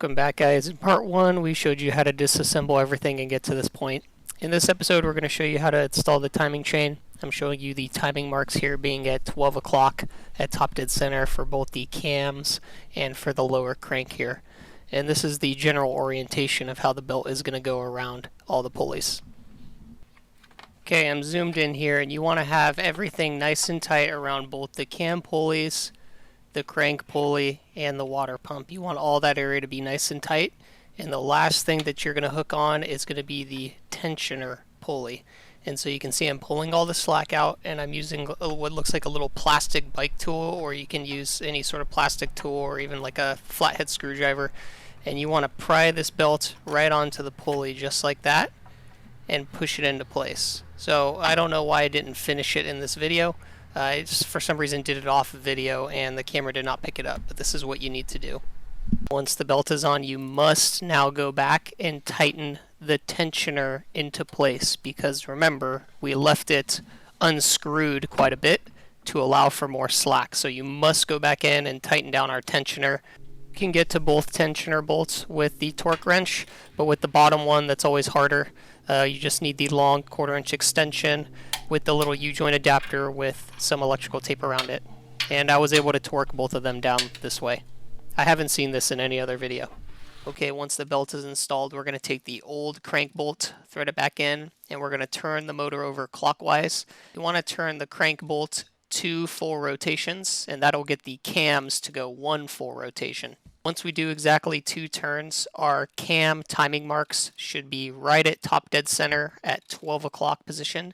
Welcome back, guys. In part 1, we showed you how to disassemble everything and get to this point. In this episode, we're going to show you how to install the timing chain. I'm showing you the timing marks here being at 12 o'clock at top dead center for both the cams and for the lower crank here. And this is the general orientation of how the belt is going to go around all the pulleys. Okay, I'm zoomed in here, and you want to have everything nice and tight around both the cam pulleys, the crank pulley, and the water pump. You want all that area to be nice and tight. And the last thing that you're going to hook on is going to be the tensioner pulley. And so you can see I'm pulling all the slack out, and I'm using what looks like a little plastic bike tool, or you can use any sort of plastic tool or even like a flathead screwdriver. And you want to pry this belt right onto the pulley just like that and push it into place. So I don't know why I didn't finish it in this video. I just for some reason did it off video and the camera did not pick it up, but this is what you need to do. Once the belt is on, you must now go back and tighten the tensioner into place, because remember, we left it unscrewed quite a bit to allow for more slack. So you must go back in and tighten down our tensioner. You can get to both tensioner bolts with the torque wrench, but with the bottom one, that's always harder. You just need the long 1/4 inch extension with the little U-joint adapter with some electrical tape around it. And I was able to torque both of them down this way. I haven't seen this in any other video. Okay, once the belt is installed, we're going to take the old crank bolt, thread it back in, and we're going to turn the motor over clockwise. You want to turn the crank bolt 2 full rotations, and that'll get the cams to go 1 full rotation. Once we do exactly 2 turns, our cam timing marks should be right at top dead center at 12 o'clock position,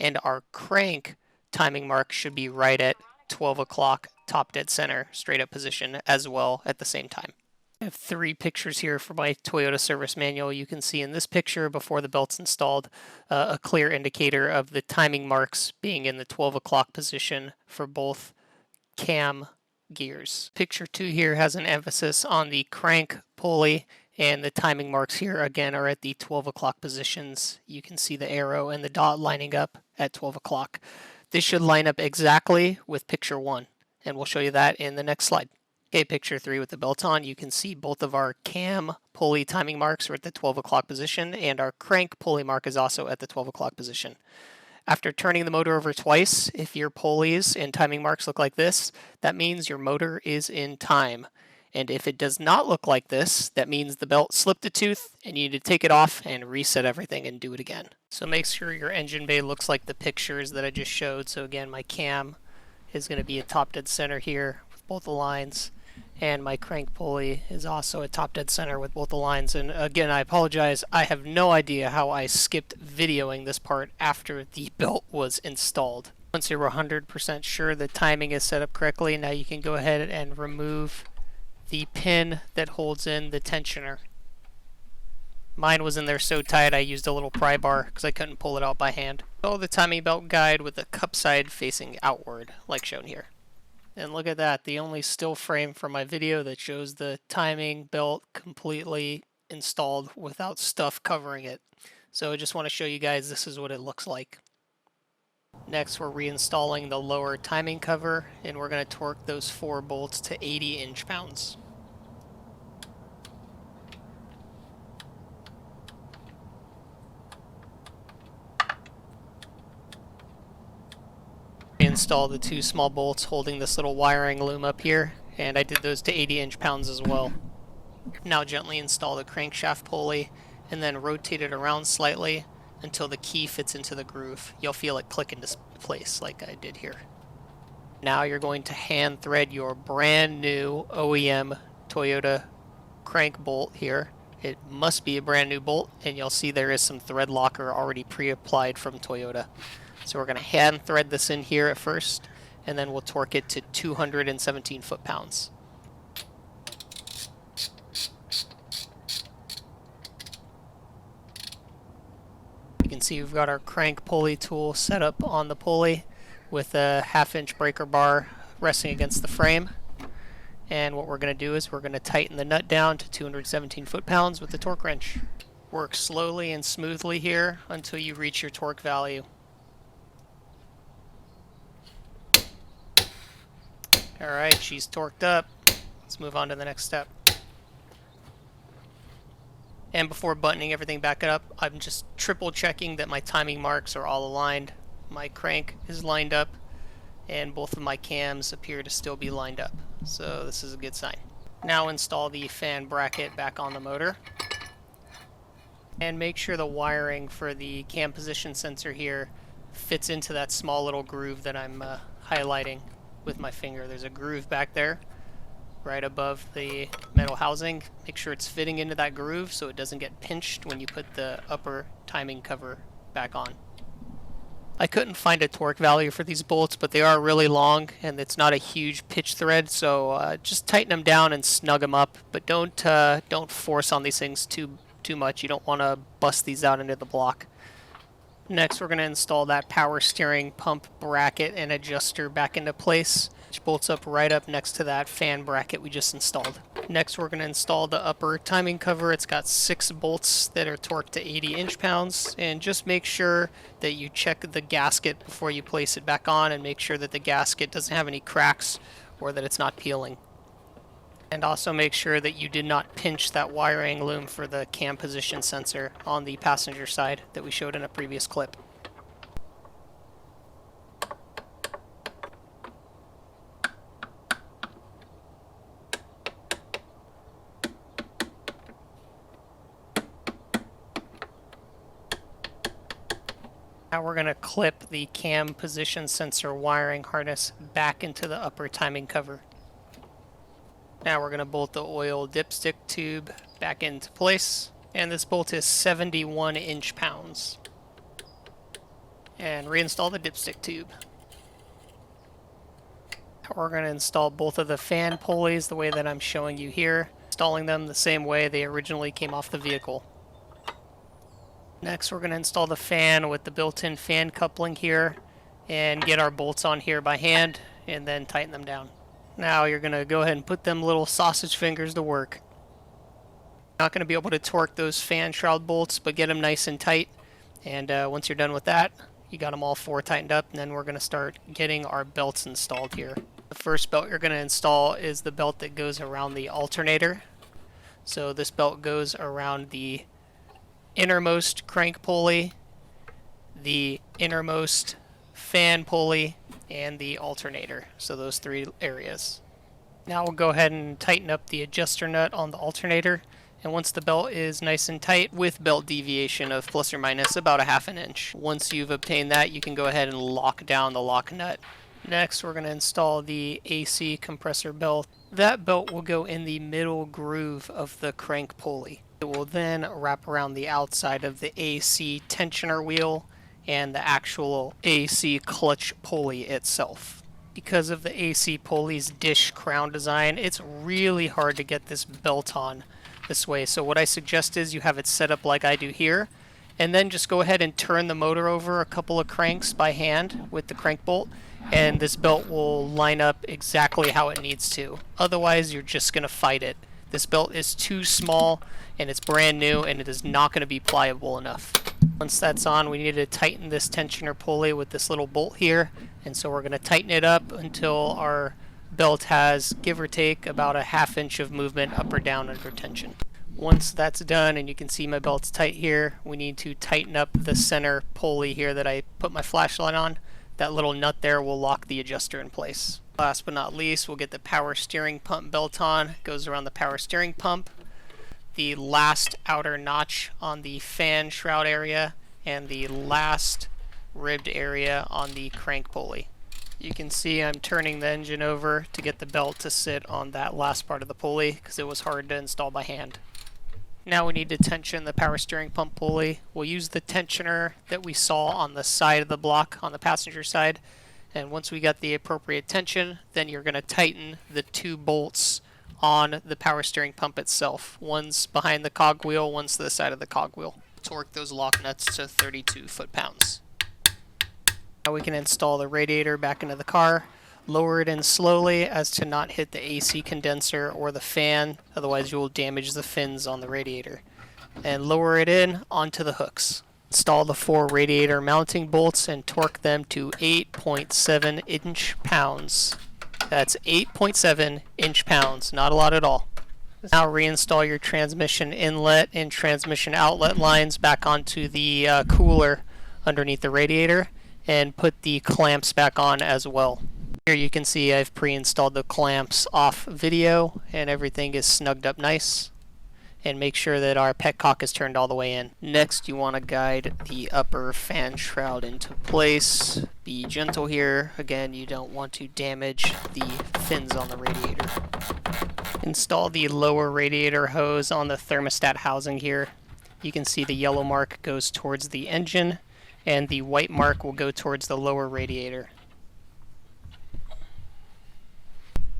and our crank timing mark should be right at 12 o'clock top dead center straight up position as well at the same time. I have 3 pictures here for my Toyota service manual. You can see in this picture before the belt's installed a clear indicator of the timing marks being in the 12 o'clock position for both cam gears. Picture 2 here has an emphasis on the crank pulley, and the timing marks here again are at the 12 o'clock positions. You can see the arrow and the dot lining up at 12 o'clock. This should line up exactly with picture 1, and we'll show you that in the next slide. Okay, picture 3 with the belt on, you can see both of our cam pulley timing marks are at the 12 o'clock position, and our crank pulley mark is also at the 12 o'clock position. After turning the motor over twice, if your pulleys and timing marks look like this, that means your motor is in time. And if it does not look like this, that means the belt slipped a tooth and you need to take it off and reset everything and do it again. So make sure your engine bay looks like the pictures that I just showed. So again, my cam is going to be at top dead center here with both the lines, and my crank pulley is also at top dead center with both the lines. And again, I apologize, I have no idea how I skipped videoing this part after the belt was installed. Once you're 100% sure the timing is set up correctly, now you can go ahead and remove the pin that holds in the tensioner. Mine was in there so tight I used a little pry bar because I couldn't pull it out by hand. So the timing belt guide with the cup side facing outward, like shown here. And look at that, the only still frame from my video that shows the timing belt completely installed without stuff covering it. So I just want to show you guys this is what it looks like. Next, we're reinstalling the lower timing cover, and we're going to torque those 4 bolts to 80 inch-pounds. Install the 2 small bolts holding this little wiring loom up here, and I did those to 80 inch-pounds as well. Now gently install the crankshaft pulley and then rotate it around slightly until the key fits into the groove. You'll feel it click into place like I did here. Now you're going to hand thread your brand new OEM Toyota crank bolt here. It must be a brand new bolt, and you'll see there is some thread locker already pre-applied from Toyota. So we're going to hand thread this in here at first, and then we'll torque it to 217 foot-pounds. You can see we've got our crank pulley tool set up on the pulley with a 1/2 inch breaker bar resting against the frame. And what we're going to do is we're going to tighten the nut down to 217 foot-pounds with the torque wrench. Work slowly and smoothly here until you reach your torque value. Alright, she's torqued up. Let's move on to the next step. And before buttoning everything back up, I'm just triple checking that my timing marks are all aligned. My crank is lined up, and both of my cams appear to still be lined up. So this is a good sign. Now install the fan bracket back on the motor. And make sure the wiring for the cam position sensor here fits into that small little groove that I'm highlighting with my finger. There's a groove back there right above the metal housing. Make sure it's fitting into that groove so it doesn't get pinched when you put the upper timing cover back on. I couldn't find a torque value for these bolts, but they are really long and it's not a huge pitch thread, so just tighten them down and snug them up, but don't force on these things too much. You don't want to bust these out into the block. Next, we're going to install that power steering pump bracket and adjuster back into place, which bolts up right up next to that fan bracket we just installed. Next, we're going to install the upper timing cover. It's got 6 bolts that are torqued to 80 inch-pounds, and just make sure that you check the gasket before you place it back on and make sure that the gasket doesn't have any cracks or that it's not peeling. And also make sure that you did not pinch that wiring loom for the cam position sensor on the passenger side that we showed in a previous clip. Now we're going to clip the cam position sensor wiring harness back into the upper timing cover. Now we're going to bolt the oil dipstick tube back into place, and this bolt is 71 inch-pounds. And reinstall the dipstick tube. We're going to install both of the fan pulleys the way that I'm showing you here, installing them the same way they originally came off the vehicle. Next, we're going to install the fan with the built-in fan coupling here and get our bolts on here by hand and then tighten them down. Now you're going to go ahead and put them little sausage fingers to work. Not going to be able to torque those fan shroud bolts, but get them nice and tight. And once you're done with that, you got them all 4 tightened up, and then we're going to start getting our belts installed here. The first belt you're going to install is the belt that goes around the alternator. So this belt goes around the innermost crank pulley, the innermost fan pulley, and the alternator. So those 3 areas. Now we'll go ahead and tighten up the adjuster nut on the alternator, and once the belt is nice and tight with belt deviation of plus or minus about a ½ an inch. Once you've obtained that, you can go ahead and lock down the lock nut. Next, we're going to install the AC compressor belt. That belt will go in the middle groove of the crank pulley. It will then wrap around the outside of the AC tensioner wheel and the actual AC clutch pulley itself. Because of the AC pulley's dish crown design, it's really hard to get this belt on this way. So what I suggest is you have it set up like I do here, and then just go ahead and turn the motor over a couple of cranks by hand with the crank bolt, and this belt will line up exactly how it needs to. Otherwise, you're just going to fight it. This belt is too small, and it's brand new, and it is not going to be pliable enough. Once that's on, we need to tighten this tensioner pulley with this little bolt here, and so we're going to tighten it up until our belt has, give or take, about a ½ inch of movement up or down under tension. Once that's done, and you can see my belt's tight here, we need to tighten up the center pulley here that I put my flashlight on. That little nut there will lock the adjuster in place. Last but not least, we'll get the power steering pump belt on. It goes around the power steering pump, the last outer notch on the fan shroud area, and the last ribbed area on the crank pulley. You can see I'm turning the engine over to get the belt to sit on that last part of the pulley because it was hard to install by hand. Now we need to tension the power steering pump pulley. We'll use the tensioner that we saw on the side of the block on the passenger side. And once we got the appropriate tension, then you're going to tighten the 2 bolts on the power steering pump itself. One's behind the cogwheel, one's to the side of the cogwheel. Torque those lock nuts to 32 foot-pounds. Now we can install the radiator back into the car. Lower it in slowly as to not hit the AC condenser or the fan, otherwise you will damage the fins on the radiator. And lower it in onto the hooks. Install the 4 radiator mounting bolts and torque them to 8.7 inch-pounds. That's 8.7 inch-pounds, not a lot at all. Now reinstall your transmission inlet and transmission outlet lines back onto the cooler underneath the radiator, and put the clamps back on as well. Here you can see I've pre-installed the clamps off video and everything is snugged up nice. And make sure that our petcock is turned all the way in. Next, you want to guide the upper fan shroud into place. Be gentle here. Again, you don't want to damage the fins on the radiator. Install the lower radiator hose on the thermostat housing here. You can see the yellow mark goes towards the engine, and the white mark will go towards the lower radiator.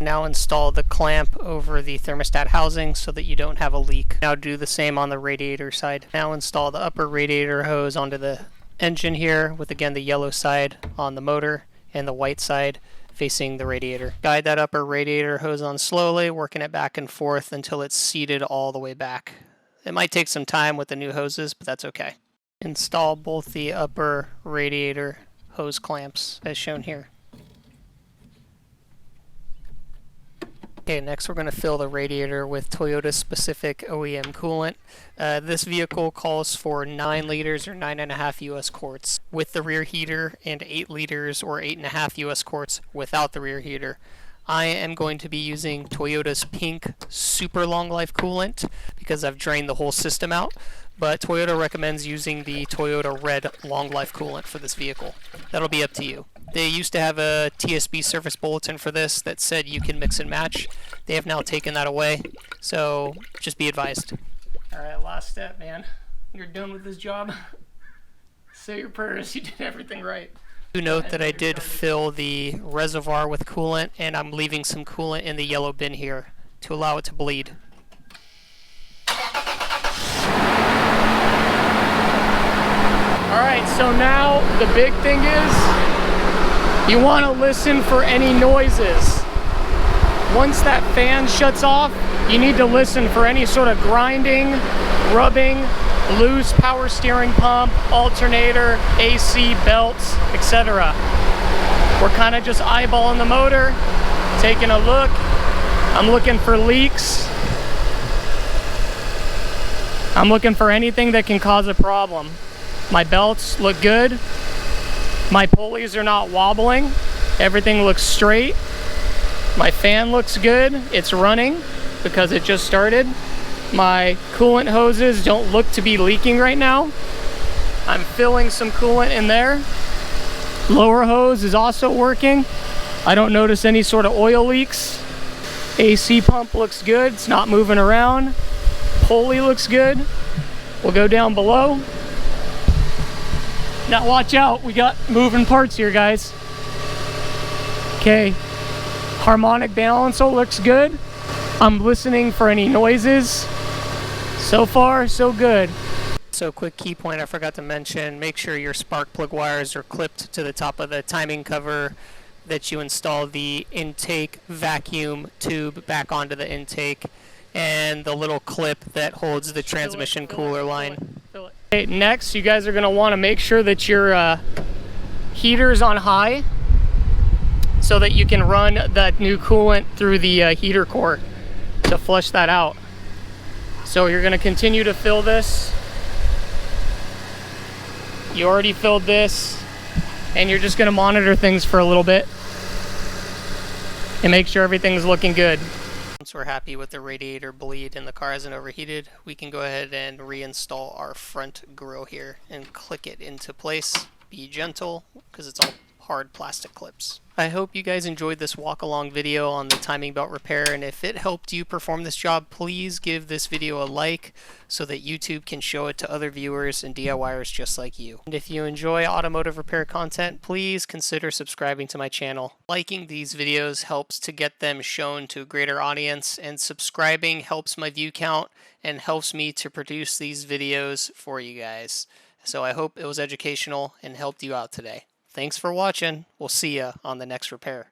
Now install the clamp over the thermostat housing so that you don't have a leak. Now do the same on the radiator side. Now install the upper radiator hose onto the engine here, with again the yellow side on the motor and the white side facing the radiator. Guide that upper radiator hose on slowly, working it back and forth until it's seated all the way back. It might take some time with the new hoses, but that's okay. Install both the upper radiator hose clamps as shown here. Okay, next we're going to fill the radiator with Toyota specific OEM coolant. This vehicle calls for 9 liters or 9.5 US quarts with the rear heater, and 8 liters or 8.5 US quarts without the rear heater. I am going to be using Toyota's pink super long life coolant because I've drained the whole system out, but Toyota recommends using the Toyota red long life coolant for this vehicle. That'll be up to you. They used to have a TSB service bulletin for this that said you can mix and match. They have now taken that away, so just be advised. Alright, last step, man. You're done with this job. Say your prayers, you did everything right. Do note that I did fill the reservoir with coolant, and I'm leaving some coolant in the yellow bin here to allow it to bleed. Alright, so now the big thing is you want to listen for any noises. Once that fan shuts off, you need to listen for any sort of grinding, rubbing, loose power steering pump, alternator, AC, belts, etc. We're kind of just eyeballing the motor, taking a look. I'm looking for leaks. I'm looking for anything that can cause a problem. My belts look good. My pulleys are not wobbling. Everything looks straight. My fan looks good. It's running because it just started. My coolant hoses don't look to be leaking right now. I'm filling some coolant in there. Lower hose is also working. I don't notice any sort of oil leaks. AC pump looks good. It's not moving around. Pulley looks good. We'll go down below. Now watch out, we got moving parts here, guys. Okay, harmonic balancer looks good. I'm listening for any noises. So far, so good. So quick key point I forgot to mention, make sure your spark plug wires are clipped to the top of the timing cover, that you install the intake vacuum tube back onto the intake, and the little clip that holds the transmission cooler line. Okay, next, you guys are going to want to make sure that your heater's on high so that you can run that new coolant through the heater core to flush that out. So you're going to continue to fill this. You already filled this, and you're just going to monitor things for a little bit and make sure everything's looking good. Once we're happy with the radiator bleed and the car hasn't overheated, we can go ahead and reinstall our front grille here and click it into place. Be gentle because it's all hard plastic clips. I hope you guys enjoyed this walk along video on the timing belt repair, and if it helped you perform this job, please give this video a like so that YouTube can show it to other viewers and DIYers just like you. And if you enjoy automotive repair content, please consider subscribing to my channel. Liking these videos helps to get them shown to a greater audience, and subscribing helps my view count and helps me to produce these videos for you guys. So I hope it was educational and helped you out today. Thanks for watching. We'll see ya on the next repair.